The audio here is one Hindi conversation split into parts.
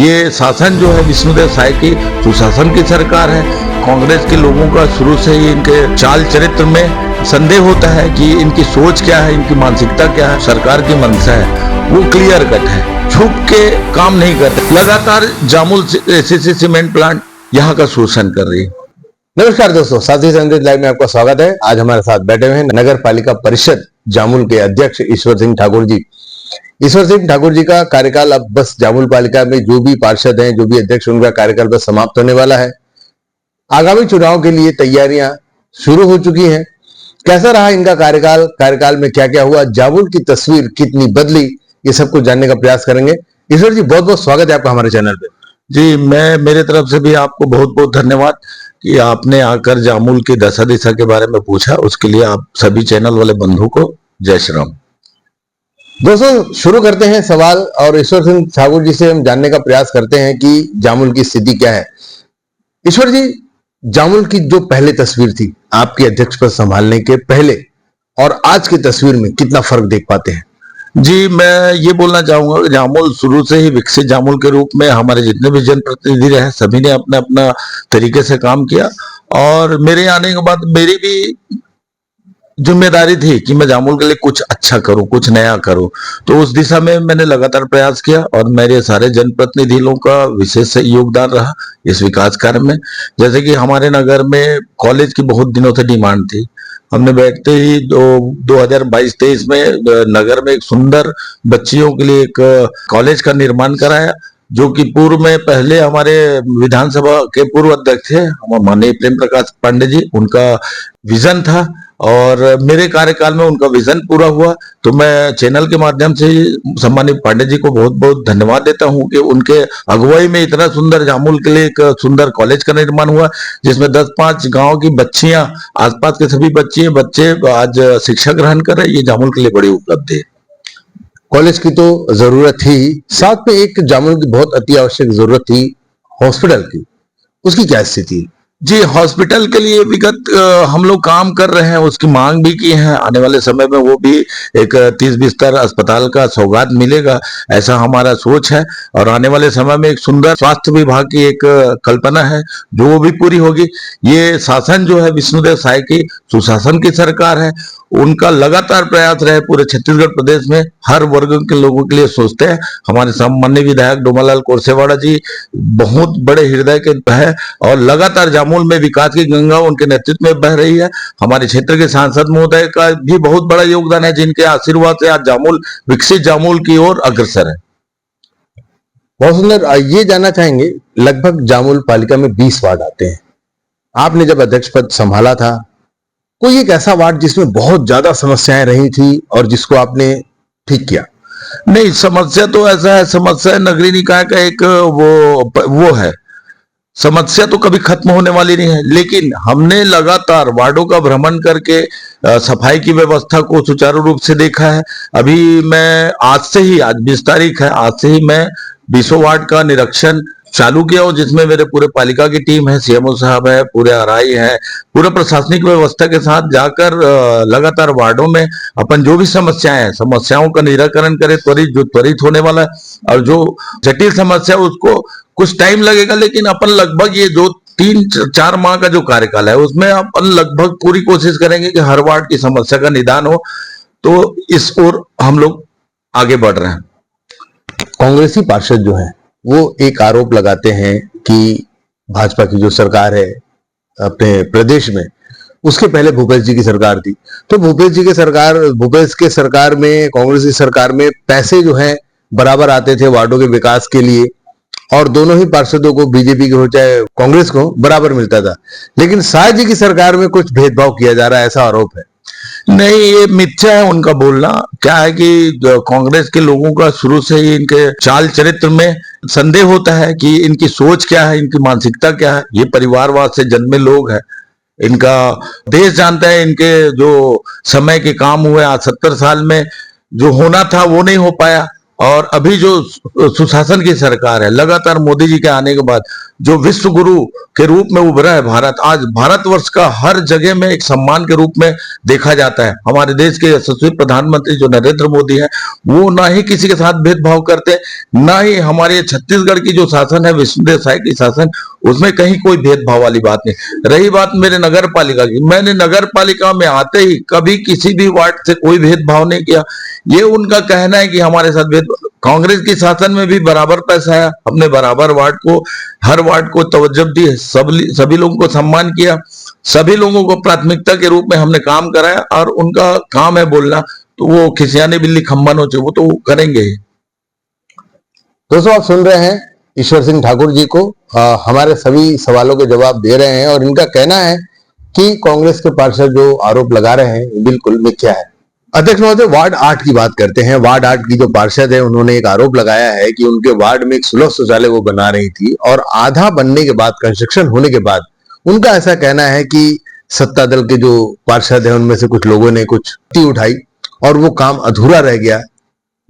ये शासन जो है विष्णुदेव साय की सुशासन की सरकार है। कांग्रेस के लोगों का शुरू से ही इनके चाल चरित्र में संदेह होता है कि इनकी सोच क्या है, इनकी मानसिकता क्या है, सरकार की मंशा है वो क्लियर कट है। छुप के काम नहीं करते। लगातार जामुल एसीसी सीमेंट प्लांट यहाँ का शोषण कर रही है। नमस्कार दोस्तों, साथी संदेश लाइव में आपका स्वागत है। आज हमारे साथ बैठे हुए हैं नगर पालिका परिषद जामुल के अध्यक्ष ईश्वर सिंह ठाकुर जी। ईश्वर सिंह ठाकुर जी का कार्यकाल अब बस जामुल पालिका में जो भी पार्षद हैं, जो भी अध्यक्ष, उनका कार्यकाल बस समाप्त होने वाला है। आगामी चुनाव के लिए तैयारियां शुरू हो चुकी हैं। कैसा रहा इनका कार्यकाल में क्या क्या हुआ, जामुल की तस्वीर कितनी बदली, ये सब कुछ जानने का प्रयास करेंगे। ईश्वर जी, बहुत बहुत स्वागत है आपका हमारे चैनल पे। जी, मैं मेरे तरफ से भी आपको बहुत बहुत धन्यवाद कि आपने आकर जामुल की दशा दिशा के बारे में पूछा। उसके लिए आप सभी चैनल वाले बंधु को जय श्री राम। दोस्तों, शुरू करते हैं सवाल और ईश्वर सिंह ठाकुर जी से हम जानने का प्रयास करते हैं कि जामुल की स्थिति क्या है। ईश्वर जी, जामुल की जो पहले तस्वीर थी आपकी अध्यक्ष पद संभालने के पहले और आज की तस्वीर में कितना फर्क देख पाते हैं? जी, मैं ये बोलना चाहूंगा कि जामुल शुरू से ही विकसित जामुल के रूप में हमारे जितने भी जनप्रतिनिधि रहे सभी ने अपना अपना तरीके से काम किया और मेरे आने के बाद मेरी भी जिम्मेदारी थी कि मैं जामुल के लिए कुछ अच्छा करूं, कुछ नया करूं। तो उस दिशा में मैंने लगातार प्रयास किया और मेरे सारे जनप्रतिनिधियों का विशेष योगदान रहा इस विकास कार्य में। जैसे कि हमारे नगर में कॉलेज की बहुत दिनों से डिमांड थी। हमने बैठते ही 2022-23 में नगर में एक सुंदर बच्चियों के लिए एक कॉलेज का निर्माण कराया, जो कि पूर्व में पहले हमारे विधानसभा के पूर्व अध्यक्ष थे माननीय प्रेम प्रकाश पांडे जी, उनका विजन था और मेरे कार्यकाल में उनका विजन पूरा हुआ। तो मैं चैनल के माध्यम से सम्मानित पांडे जी को बहुत बहुत धन्यवाद देता हूं कि उनके अगुवाई में इतना सुंदर जामुल के लिए एक सुंदर कॉलेज का निर्माण हुआ, जिसमें 10-5 गांव की बच्चियां, आसपास के सभी बच्चे आज शिक्षा ग्रहण कर रहे हैं। ये जामुल के लिए बड़ी उपलब्धि है। कॉलेज की तो जरूरत थी, साथ में एक जामुल की बहुत अति आवश्यक जरूरत थी हॉस्पिटल की, उसकी क्या स्थिति है? जी, हॉस्पिटल के लिए विगत हम लोग काम कर रहे हैं, उसकी मांग भी की है। आने वाले समय में वो भी एक 30 बिस्तर अस्पताल का सौगात मिलेगा, ऐसा हमारा सोच है। और आने वाले समय में एक सुंदर स्वास्थ्य विभाग की एक कल्पना है जो वो भी पूरी होगी। ये शासन जो है विष्णुदेव साय की सुशासन की सरकार है। उनका लगातार प्रयास रहे पूरे छत्तीसगढ़ प्रदेश में हर वर्ग के लोगों के लिए सोचते हैं। हमारे सम्माननीय विधायक डोमालाल कोरसेवाड़ा जी बहुत बड़े हृदय के है और लगातार जामुल में विकास की गंगा उनके नेतृत्व में बह रही है। हमारे क्षेत्र के सांसद महोदय का भी बहुत बड़ा योगदान है, जिनके आशीर्वाद से आज जामुल विकसित जामुल की ओर अग्रसर है। बहुत सुंदर। ये जानना चाहेंगे, लगभग जामुल पालिका में 20 वार्ड आते हैं। आपने जब अध्यक्ष पद संभाला था, कोई एक ऐसा वार्ड जिसमें बहुत ज्यादा समस्याएं रही थी और जिसको आपने ठीक किया? नहीं, समस्या तो ऐसा है, समस्या नगरीय निकाय का एक वो है। समस्या तो कभी खत्म होने वाली नहीं है, लेकिन हमने लगातार वार्डों का भ्रमण करके सफाई की व्यवस्था को सुचारू रूप से देखा है। अभी मैं आज 20 तारीख है, आज से ही मैं 20 वार्ड का निरीक्षण चालू किया हो, जिसमें मेरे पूरे पालिका की टीम है, सीएमओ साहब है, पूरे आरआई है, पूरे प्रशासनिक व्यवस्था के साथ जाकर लगातार वार्डों में अपन जो भी समस्याएं हैं, समस्याओं का निराकरण करें त्वरित होने वाला है। और जो जटिल समस्या उसको कुछ टाइम लगेगा, लेकिन अपन लगभग ये जो 3-4 माह का जो कार्यकाल है उसमें अपन लगभग पूरी कोशिश करेंगे कि हर वार्ड की समस्या का निदान हो। तो इस ओर हम लोग आगे बढ़ रहे हैं। कांग्रेसी पार्षद जो है वो एक आरोप लगाते हैं कि भाजपा की जो सरकार है अपने प्रदेश में, उसके पहले भूपेश जी की सरकार थी, तो भूपेश के सरकार में, कांग्रेस की सरकार में पैसे जो है बराबर आते थे वार्डों के विकास के लिए और दोनों ही पार्षदों को, बीजेपी को चाहे कांग्रेस को, बराबर मिलता था। लेकिन साय जी की सरकार में कुछ भेदभाव किया जा रहा है, ऐसा आरोप है। नहीं, ये मिथ्या है उनका बोलना। क्या है कि कांग्रेस के लोगों का शुरू से ही इनके चाल चरित्र में संदेह होता है कि इनकी सोच क्या है, इनकी मानसिकता क्या है। ये परिवारवाद से जन्मे लोग हैं, इनका देश जानता है। इनके जो समय के काम हुए आज 70 साल में, जो होना था वो नहीं हो पाया। और अभी जो सुशासन की सरकार है, लगातार मोदी जी के आने के बाद जो विश्व गुरु के रूप में उभरा है भारत, आज भारतवर्ष का हर जगह में एक सम्मान के रूप में देखा जाता है। हमारे देश के यशस्वी प्रधानमंत्री जो नरेंद्र मोदी है, वो ना ही किसी के साथ भेदभाव करते, ना ही हमारे छत्तीसगढ़ की जो शासन है विष्णुदेव साय की शासन, उसमें कहीं कोई भेदभाव वाली बात नहीं। रही बात मेरे नगर पालिका की, मैंने नगर पालिका में आते ही कभी किसी भी वार्ड से कोई भेदभाव नहीं किया। ये उनका कहना है कि हमारे साथ भेदभाव, कांग्रेस की शासन में भी बराबर पैसा आया, हमने बराबर वार्ड को, हर वार्ड को तवज्जो दी, सभी लोगों को सम्मान किया, सभी लोगों को प्राथमिकता के रूप में हमने काम कराया। और उनका काम है बोलना, तो वो खिसियाने बिल्ली खम्बा नोचे, वो तो करेंगे ही। दोस्तों, आप सुन रहे हैं ईश्वर सिंह ठाकुर जी को, हमारे सभी सवालों के जवाब दे रहे हैं और इनका कहना है कि कांग्रेस के पार्षद जो आरोप लगा रहे हैं बिल्कुल मिथ्या है। अध्यक्ष महोदय, वार्ड 8 की बात करते हैं। वार्ड 8 की जो पार्षद है, उन्होंने एक आरोप लगाया है कि उनके वार्ड में एक सुलभ शौचालय वो बना रही थी और आधा बनने के बाद, कंस्ट्रक्शन होने के बाद, उनका ऐसा कहना है कि सत्ता दल के जो पार्षद है उनमें से कुछ लोगों ने कुछ मिट्टी उठाई और वो काम अधूरा रह गया,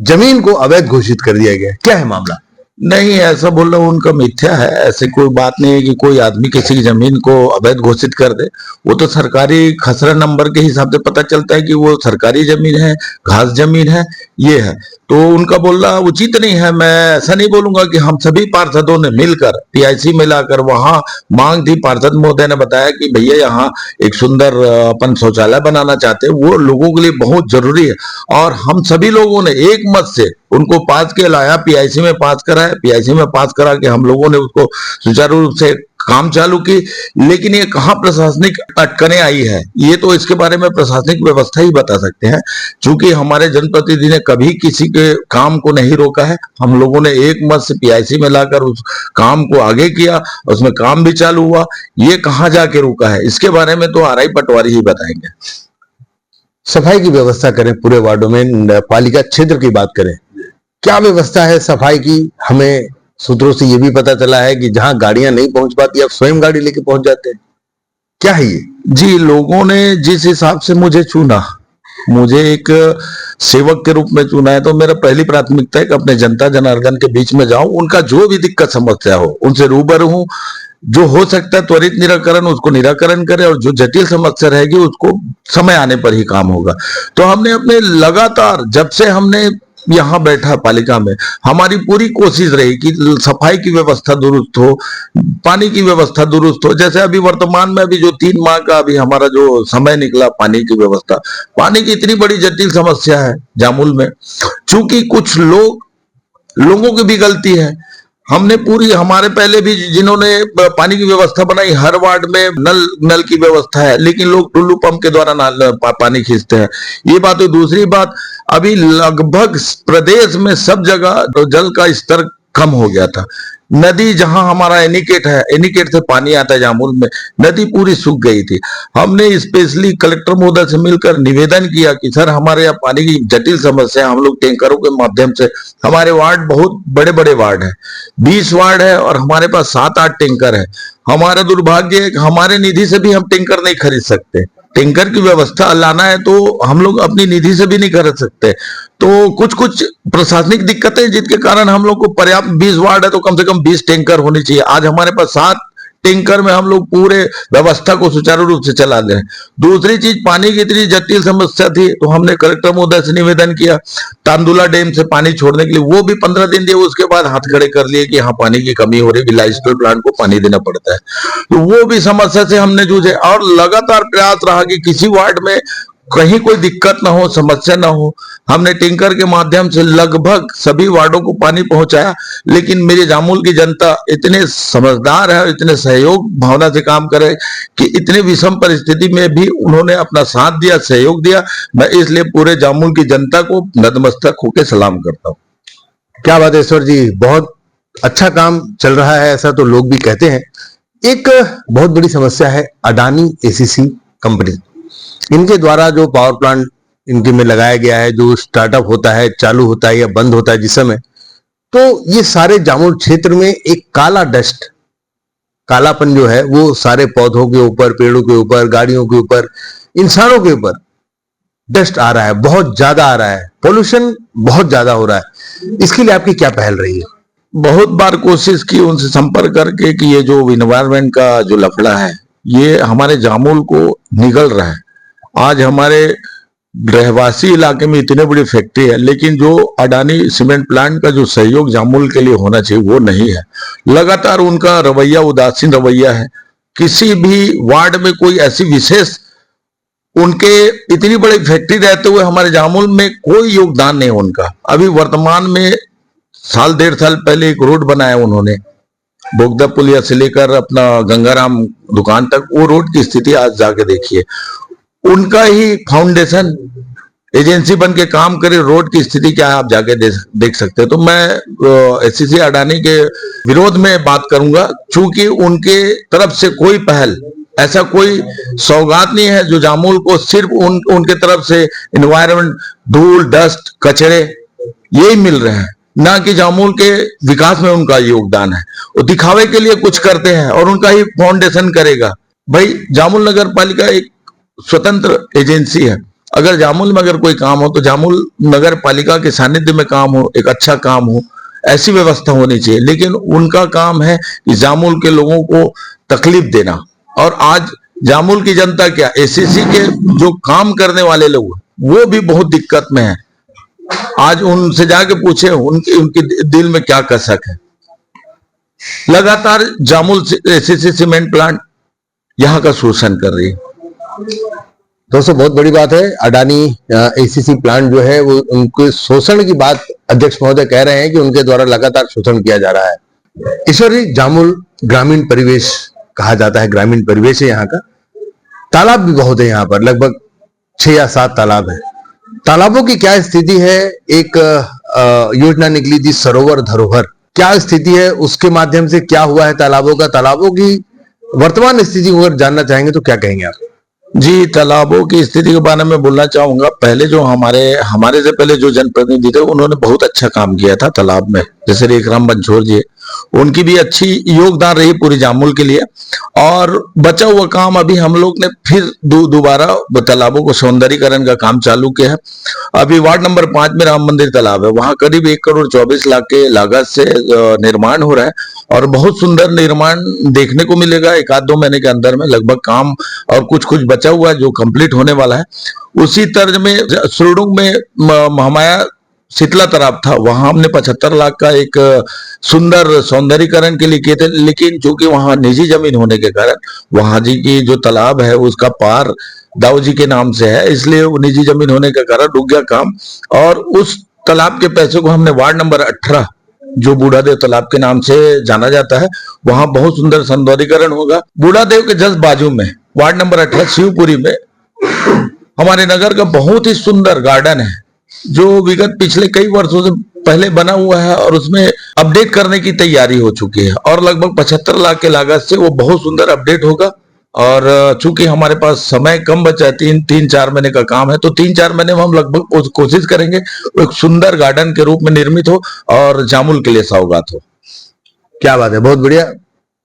जमीन को अवैध घोषित कर दिया गया। क्या है मामला? नहीं, ऐसा बोलना उनका मिथ्या है। ऐसी कोई बात नहीं है कि कोई आदमी किसी की जमीन को अवैध घोषित कर दे। वो तो सरकारी खसरा नंबर के हिसाब से पता चलता है कि वो सरकारी जमीन है, घास जमीन है, ये है। तो उनका बोलना उचित नहीं है। मैं ऐसा नहीं बोलूंगा कि हम सभी पार्षदों ने मिलकर पीआईसी में लाकर वहां मांग थी। पार्षद महोदय ने बताया कि भैया यहाँ एक सुंदर अपन शौचालय बनाना चाहते हैं, वो लोगों के लिए बहुत जरूरी है। और हम सभी लोगों ने एक मत से उनको पास के लाया, पीआईसी में पास कराया, पीआईसी में पास करा के हम लोगों ने उसको सुचारू रूप से काम चालू की। लेकिन ये कहाँ प्रशासनिक अटकनें आई है, ये तो इसके बारे में प्रशासनिक व्यवस्था ही बता सकते हैं। क्योंकि हमारे जनप्रतिनिधि ने कभी किसी के काम को नहीं रोका है। हम लोगों ने एक मत से पीआईसी में लाकर उस काम को आगे किया, उसमें काम भी चालू हुआ। ये कहाँ जाके रुका है, इसके बारे में तो आरआई पटवारी ही बताएंगे। सफाई की व्यवस्था करें पूरे वार्डों में, पालिका क्षेत्र की बात करें, क्या व्यवस्था है सफाई की? हमें सूत्रों से यह भी पता चला है कि जहां गाड़ियां नहीं पहुंच पाती, आप स्वयं गाड़ी लेके पहुंच जाते हैं। क्या है ये? जी, लोगों ने जिस हिसाब से मुझे चुना, मुझे एक सेवक के रूप में चुना है, तो मेरा पहली प्राथमिकता है कि अपने जनता जनार्दन के बीच में जाऊं, उनका जो भी दिक्कत समस्या हो उनसे रूबरू हूं, जो हो सकता है त्वरित निराकरण उसको निराकरण करे, और जो जटिल समस्या रहेगी उसको समय आने पर ही काम होगा। तो हमने अपने लगातार, जब से हमने यहाँ बैठा पालिका में, हमारी पूरी कोशिश रही कि सफाई की व्यवस्था दुरुस्त हो, पानी की व्यवस्था दुरुस्त हो। जैसे अभी वर्तमान में अभी जो 3 माह का अभी हमारा जो समय निकला पानी की व्यवस्था, पानी की इतनी बड़ी जटिल समस्या है जामुल में, चूंकि कुछ लोगों की भी गलती है। हमने पूरी, हमारे पहले भी जिन्होंने पानी की व्यवस्था बनाई, हर वार्ड में नल की व्यवस्था है, लेकिन लोग टुल्लू पंप के द्वारा पानी खींचते हैं। ये बात है। दूसरी बात, अभी लगभग प्रदेश में सब जगह जल का स्तर कम हो गया था। नदी जहां हमारा एनीकेट है, एनीकेट से पानी आता है जामुल में, नदी पूरी सूख गई थी। हमने स्पेशली कलेक्टर महोदय से मिलकर निवेदन किया कि सर, हमारे यहाँ पानी की जटिल समस्या है, हम लोग टैंकरों के माध्यम से, हमारे वार्ड बहुत बड़े बड़े वार्ड है, 20 वार्ड है और हमारे पास 7-8 टैंकर है। हमारा दुर्भाग्य है कि हमारे निधि से भी हम टैंकर नहीं खरीद सकते। टैंकर की व्यवस्था लाना है तो हम लोग अपनी निधि से भी नहीं कर सकते। तो कुछ कुछ प्रशासनिक दिक्कतें जिनके कारण हम लोग को पर्याप्त, 20 वार्ड है तो कम से कम 20 टैंकर होनी चाहिए। आज हमारे पास 7 टैंकर में हम लोग पूरे व्यवस्था को सुचारू रूप से चला दें। दूसरी चीज, पानी की इतनी जटिल समस्या थी तो हमने कलेक्टर महोदय से निवेदन किया तांदुला डैम से पानी छोड़ने के लिए। वो भी 15 दिन दिए, उसके बाद हाथ खड़े कर लिए कि यहाँ पानी की कमी हो रही, बिलाई स्टील प्लांट को पानी देना पड़ता है। तो वो भी समस्या से हमने जूझे और लगातार प्रयास रहा कि किसी वार्ड में कहीं कोई दिक्कत ना हो, समस्या ना हो। हमने टैंकर के माध्यम से लगभग सभी वार्डों को पानी पहुंचाया। लेकिन मेरी जामुल की जनता इतने समझदार है और इतने सहयोग भावना से काम करे कि इतने विषम परिस्थिति में भी उन्होंने अपना साथ दिया, सहयोग दिया। मैं इसलिए पूरे जामुल की जनता को नतमस्तक होकर सलाम करता हूँ। क्या बात है ईश्वर जी, बहुत अच्छा काम चल रहा है, ऐसा तो लोग भी कहते हैं। एक बहुत बड़ी समस्या है अडानी एसीसी कंपनी, इनके द्वारा जो पावर प्लांट इनके में लगाया गया है, जो स्टार्टअप होता है, चालू होता है या बंद होता है जिस समय, तो ये सारे जामुल क्षेत्र में एक काला डस्ट, कालापन जो है वो सारे पौधों के ऊपर, पेड़ों के ऊपर, गाड़ियों के ऊपर, इंसानों के ऊपर डस्ट आ रहा है, बहुत ज्यादा आ रहा है, पोल्यूशन बहुत ज्यादा हो रहा है। इसके लिए आपकी क्या पहल रही है? बहुत बार कोशिश की उनसे संपर्क करके कि ये जो इन्वायरमेंट का जो लफड़ा है ये हमारे जामुल को निगल रहा है। आज हमारे रहवासी इलाके में इतनी बड़ी फैक्ट्री है, लेकिन जो अडानी सीमेंट प्लांट का जो सहयोग जामुल के लिए होना चाहिए वो नहीं है। लगातार उनका रवैया उदासीन रवैया है। किसी भी वार्ड में कोई ऐसी विशेष उनके इतनी बड़ी फैक्ट्री रहते हुए हमारे जामुल में कोई योगदान नहीं उनका। अभी वर्तमान में साल 1.5 साल पहले एक रोड बनाया उन्होंने, बोगदा पुलिया से लेकर अपना गंगाराम दुकान तक। वो रोड की स्थिति आज जाके देखिए, उनका ही फाउंडेशन एजेंसी बन के काम करे, रोड की स्थिति क्या है आप जाके देख सकते हैं। तो मैं एससीसी अडानी के विरोध में बात करूंगा, चूंकि उनके तरफ से कोई पहल, ऐसा कोई सौगात नहीं है जो जामुल को सिर्फ उनके तरफ से इन्वायरमेंट, धूल, डस्ट, कचरे यही मिल रहे हैं, ना कि जामुल के विकास में उनका योगदान है। वो दिखावे के लिए कुछ करते हैं और उनका ही फाउंडेशन करेगा। भाई जामुल नगर पालिका एक स्वतंत्र एजेंसी है। अगर जामुल में अगर कोई काम हो तो जामुल नगर पालिका के सानिध्य में काम हो, एक अच्छा काम हो, ऐसी व्यवस्था होनी चाहिए। लेकिन उनका काम है कि जामुल के लोगों को तकलीफ देना। और आज जामुल की जनता क्या, एससीसी के जो काम करने वाले लोग वो भी बहुत दिक्कत में है। आज उनसे जाके पूछे उनके दिल में क्या कसक है। लगातार जामुल एससीसी सीमेंट प्लांट यहाँ का शोषण कर रही है। दोस्तों बहुत बड़ी बात है, अडानी एसीसी प्लांट जो है वो उनके शोषण की बात अध्यक्ष महोदय कह रहे हैं कि उनके द्वारा लगातार शोषण किया जा रहा है। ईश्वर जी, जामुल ग्रामीण परिवेश कहा जाता है, ग्रामीण परिवेश है यहाँ का। तालाब भी बहुत है यहाँ पर, लगभग 6 या 7 तालाब है। तालाबों की क्या स्थिति है? एक योजना निकली थी सरोवर धरोहर, क्या स्थिति है? उसके माध्यम से क्या हुआ है तालाबों का? तालाबों की वर्तमान स्थिति अगर जानना चाहेंगे तो क्या कहेंगे आप? जी, तालाबों की स्थिति के बारे में बोलना चाहूंगा। पहले जो हमारे से पहले जो जनप्रतिनिधि थे उन्होंने बहुत अच्छा काम किया था तालाब में, जैसे रेखराम बंछोर जी, उनकी भी अच्छी योगदान रही पूरी जामुल के लिए। और बचा हुआ काम अभी हम लोग ने फिर दोबारा तालाबों को सौंदर्यीकरण का काम चालू किया है। अभी वार्ड नंबर 5 में राम मंदिर तालाब है, वहां करीब 1 करोड़ 24 लाख के लागत से निर्माण हो रहा है और बहुत सुंदर निर्माण देखने को मिलेगा। 1-2 महीने के अंदर में लगभग काम और कुछ बचा हुआ है जो कंप्लीट होने वाला है। उसी तर्ज में सुरडुग में महामाया शीतला तालाब था, वहां हमने 75 लाख का एक सुंदर सौंदर्यीकरण के लिए किए थे। लेकिन चूंकि वहां निजी जमीन होने के कारण वहां जी की जो तालाब है उसका पार दाऊ जी के नाम से है, इसलिए वो निजी जमीन होने के कारण रुक गया काम। और उस तालाब के पैसे को हमने वार्ड नंबर 18 जो बूढ़ा देव तालाब के नाम से जाना जाता है, वहां बहुत सुंदर सौंदर्यीकरण होगा। बूढ़ा देव के जस्ट बाजू में वार्ड नंबर 18 शिवपुरी में हमारे नगर का बहुत ही सुंदर गार्डन है जो विगत पिछले कई वर्षों से पहले बना हुआ है और उसमें अपडेट करने की तैयारी हो चुकी है और लगभग 75 लाख के लागत से वो बहुत सुंदर अपडेट होगा। और चूंकि हमारे पास समय कम बचा है, 3-4 महीने का काम है, तो 3-4 महीने में हम लगभग कोशिश करेंगे एक सुंदर गार्डन के रूप में निर्मित हो और जामुल के लिए सौगात हो। क्या बात है, बहुत बढ़िया।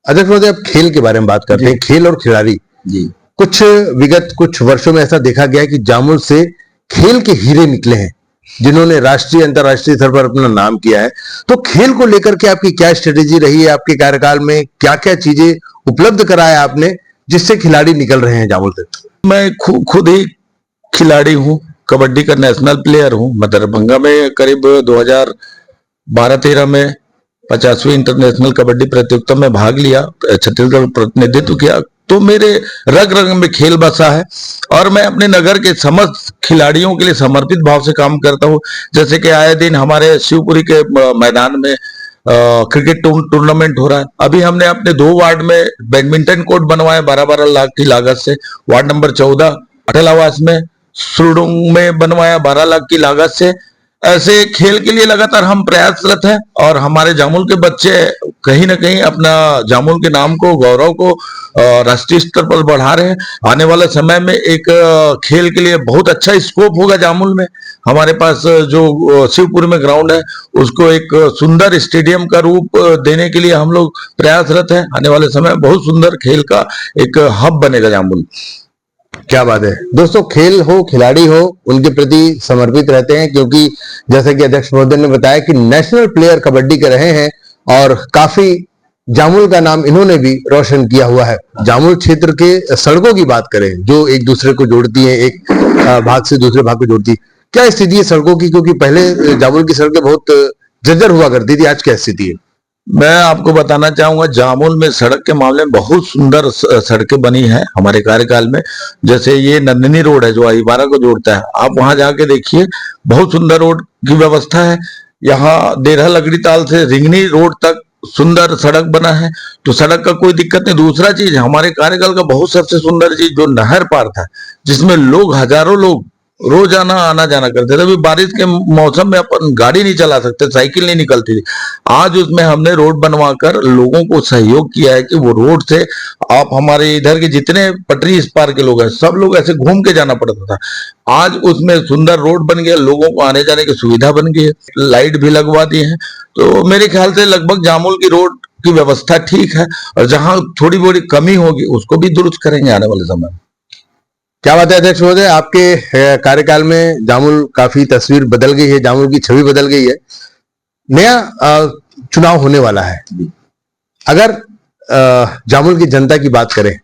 अध्यक्ष महोदय, अब खेल के बारे में बात करते हैं, खेल और खिलाड़ी जी। विगत कुछ वर्षों में ऐसा देखा गया है कि जामुल से खेल के हीरे निकले हैं जिन्होंने राष्ट्रीय अंतरराष्ट्रीय स्तर पर अपना नाम किया है। तो खेल को लेकर के आपकी क्या स्ट्रेटेजी रही है? आपके कार्यकाल में क्या क्या चीजें उपलब्ध कराया आपने जिससे खिलाड़ी निकल रहे हैं जामुल से? मैं खुद ही खिलाड़ी हूँ, कबड्डी का नेशनल प्लेयर हूँ। मैं दरभंगा में करीब 2012-13 में 50वीं इंटरनेशनल कबड्डी प्रतियोगिता में भाग लिया, छत्तीसगढ़ प्रतिनिधित्व किया। तो मेरे रग रग में खेल बसा है और मैं अपने नगर के समस्त खिलाड़ियों के लिए समर्पित भाव से काम करता हूँ। जैसे कि आए दिन हमारे शिवपुरी के मैदान में क्रिकेट टूर्नामेंट हो रहा है। अभी हमने अपने 2 वार्ड में बैडमिंटन कोर्ट बनवाए 12-12 लाख की लागत से। वार्ड नंबर 14 अटल आवास में, सुरडुग में बनवाया 12 लाख की लागत से। ऐसे खेल के लिए लगातार हम प्रयासरत हैं और हमारे जामुल के बच्चे कहीं ना कहीं अपना जामुल के नाम को, गौरव को राष्ट्रीय स्तर पर बढ़ा रहे हैं। आने वाले समय में एक खेल के लिए बहुत अच्छा स्कोप होगा जामुल में। हमारे पास जो शिवपुरी में ग्राउंड है उसको एक सुंदर स्टेडियम का रूप देने के लिए हम लोग प्रयासरत हैं। आने वाले समय में बहुत सुंदर खेल का एक हब बनेगा जामुल। क्या बात है दोस्तों, खेल हो, खिलाड़ी हो, उनके प्रति समर्पित रहते हैं, क्योंकि जैसा कि अध्यक्ष महोदय ने बताया कि नेशनल प्लेयर कबड्डी के रहे हैं और काफी जामुल का नाम इन्होंने भी रोशन किया हुआ है। जामुल क्षेत्र के सड़कों की बात करें जो एक दूसरे को जोड़ती है, एक भाग से दूसरे भाग को जोड़ती है, क्या स्थिति है सड़कों की? क्योंकि पहले जामुल की सड़कें बहुत जर्जर हुआ करती थी, आज क्या स्थिति है? मैं आपको बताना चाहूंगा, जामुल में सड़क के मामले में बहुत सुंदर सड़कें बनी हैं हमारे कार्यकाल में। जैसे ये नंदिनी रोड है जो अहिबारा को जोड़ता है, आप वहां जाके देखिए, बहुत सुंदर रोड की व्यवस्था है। यहाँ देरहा लगड़ी ताल से रिंगनी रोड तक सुंदर सड़क बना है, तो सड़क का कोई दिक्कत नहीं। दूसरा चीज, हमारे कार्यकाल का बहुत सबसे सुंदर चीज जो नहर पार था, जिसमें लोग हजारों लोग रोजाना आना जाना करते थे। अभी बारिश के मौसम में अपन गाड़ी नहीं चला सकते, साइकिल नहीं निकलती थी। आज उसमें हमने रोड बनवाकर लोगों को सहयोग किया है कि वो रोड से आप हमारे इधर के जितने पटरी इस पार के लोग हैं, सब लोग ऐसे घूम के जाना पड़ता था। आज उसमें सुंदर रोड बन गया, लोगों को आने जाने की सुविधा बन गई है, लाइट भी लगवा दी है। तो मेरे ख्याल से लगभग जामुल की रोड की व्यवस्था ठीक है, और जहां थोड़ी बड़ी कमी होगी उसको भी दुरुस्त करेंगे आने वाले समय में। क्या बात है अध्यक्ष महोदय, आपके कार्यकाल में जामुल काफी तस्वीर बदल गई है, जामुल की छवि बदल गई है। नया चुनाव होने वाला है, अगर जामुल की जनता की बात करें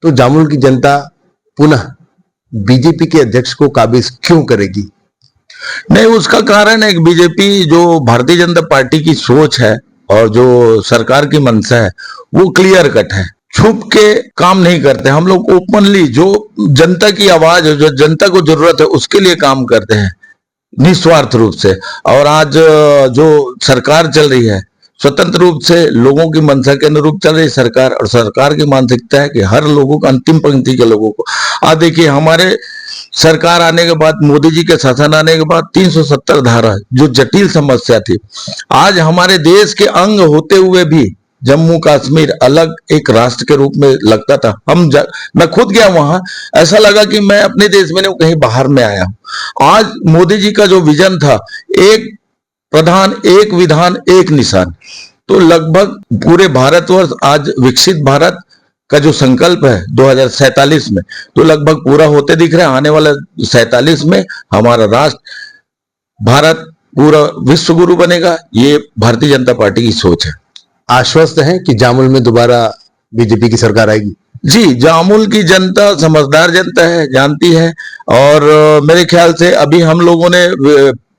तो जामुल की जनता पुनः बीजेपी के अध्यक्ष को काबिज क्यों करेगी? नहीं, उसका कारण है बीजेपी जो भारतीय जनता पार्टी की सोच है और जो सरकार की मंशा है वो क्लियर कट है। छुप के काम नहीं करते हम लोग, ओपनली जो जनता की आवाज है, जो जनता को जरूरत है उसके लिए काम करते हैं निस्वार्थ रूप से। और आज जो सरकार चल रही है स्वतंत्र रूप से लोगों की मंशा के अनुरूप चल रही सरकार, और सरकार की मानसिकता है कि हर लोगों को, अंतिम पंक्ति के लोगों को। आज देखिए, हमारे सरकार आने के बाद, मोदी जी के शासन आने के बाद 370 धारा जो जटिल समस्या थी, आज हमारे देश के अंग होते हुए भी जम्मू कश्मीर अलग एक राष्ट्र के रूप में लगता था। मैं खुद गया वहां, ऐसा लगा कि मैं अपने देश में नहीं, कहीं बाहर में आया हूं। आज मोदी जी का जो विजन था, एक प्रधान एक विधान एक निशान, तो लगभग पूरे भारतवर्ष आज विकसित भारत का जो संकल्प है 2047 में, तो लगभग पूरा होते दिख रहा है। आने वाला 47 में हमारा राष्ट्र भारत पूरा विश्व गुरु बनेगा, ये भारतीय जनता पार्टी की सोच है। आश्वस्त हैं कि जामुल में दोबारा बीजेपी की सरकार आएगी? जी, जामुल की जनता समझदार जनता है, जानती है। और मेरे ख्याल से अभी हम लोगों ने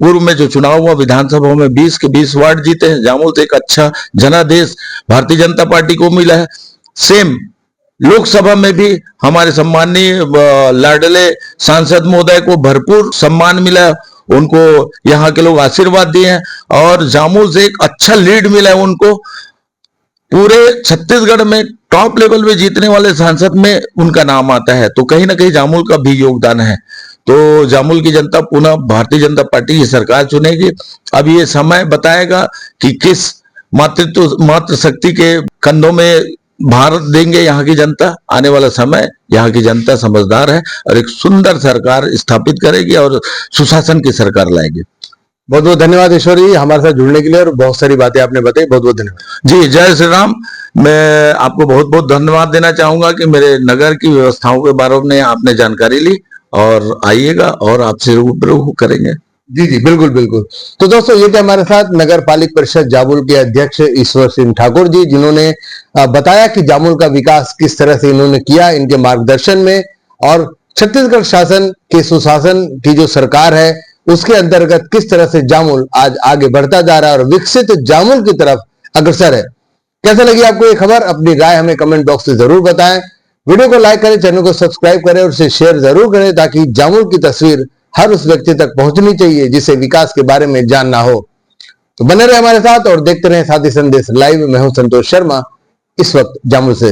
पूर्व में जो चुनाव हुआ विधानसभा में 20 के 20 वार्ड जीते हैं। जामुल से एक अच्छा जनादेश भारतीय जनता पार्टी को मिला है। सेम लोकसभा में भी हमारे सम्माननीय लाडले सांसद महोदय को भरपूर सम्मान मिला है, उनको यहाँ के लोग आशीर्वाद दिए हैं, और जामुल से एक अच्छा लीड मिला है उनको। पूरे छत्तीसगढ़ में टॉप लेवल पे जीतने वाले सांसद में उनका नाम आता है, तो कहीं ना कहीं जामुल का भी योगदान है। तो जामुल की जनता पुनः भारतीय जनता पार्टी की सरकार चुनेगी। अब ये समय बताएगा कि किस मातृ शक्ति के कंधों में भारत देंगे यहाँ की जनता। आने वाला समय यहाँ की जनता समझदार है और एक सुंदर सरकार स्थापित करेगी और सुशासन की सरकार लाएगी। बहुत बहुत धन्यवाद ईश्वर जी हमारे साथ जुड़ने के लिए, और बहुत सारी बातें आपने बताई, बहुत बहुत धन्यवाद जी। जय श्री राम। मैं आपको बहुत बहुत धन्यवाद देना चाहूंगा कि मेरे नगर की व्यवस्थाओं के बारे में आपने जानकारी ली, और आइएगा और आपसे रूबरू करेंगे। जी जी बिल्कुल बिल्कुल। तो दोस्तों, ये थे हमारे साथ नगर पालिक परिषद जामुल के अध्यक्ष ईश्वर सिंह ठाकुर जी, जिन्होंने बताया कि जामुल का विकास किस तरह से इन्होंने किया इनके मार्गदर्शन में, और छत्तीसगढ़ शासन के सुशासन की जो सरकार है उसके अंतर्गत किस तरह से जामुल आज आगे बढ़ता जा रहा है और विकसित जामुल की तरफ अग्रसर है। कैसा लगी आपको ये खबर? अपनी राय हमें कमेंट बॉक्स में जरूर बताएं। वीडियो को लाइक करें, चैनल को सब्सक्राइब करें और उसे शेयर जरूर करें, ताकि जामुल की तस्वीर हर उस व्यक्ति तक पहुंचनी चाहिए जिसे विकास के बारे में जानना हो। तो बने रहे हमारे साथ और देखते रहे साथी संदेश लाइव। मैं हूं संतोष शर्मा, इस वक्त जामुल से।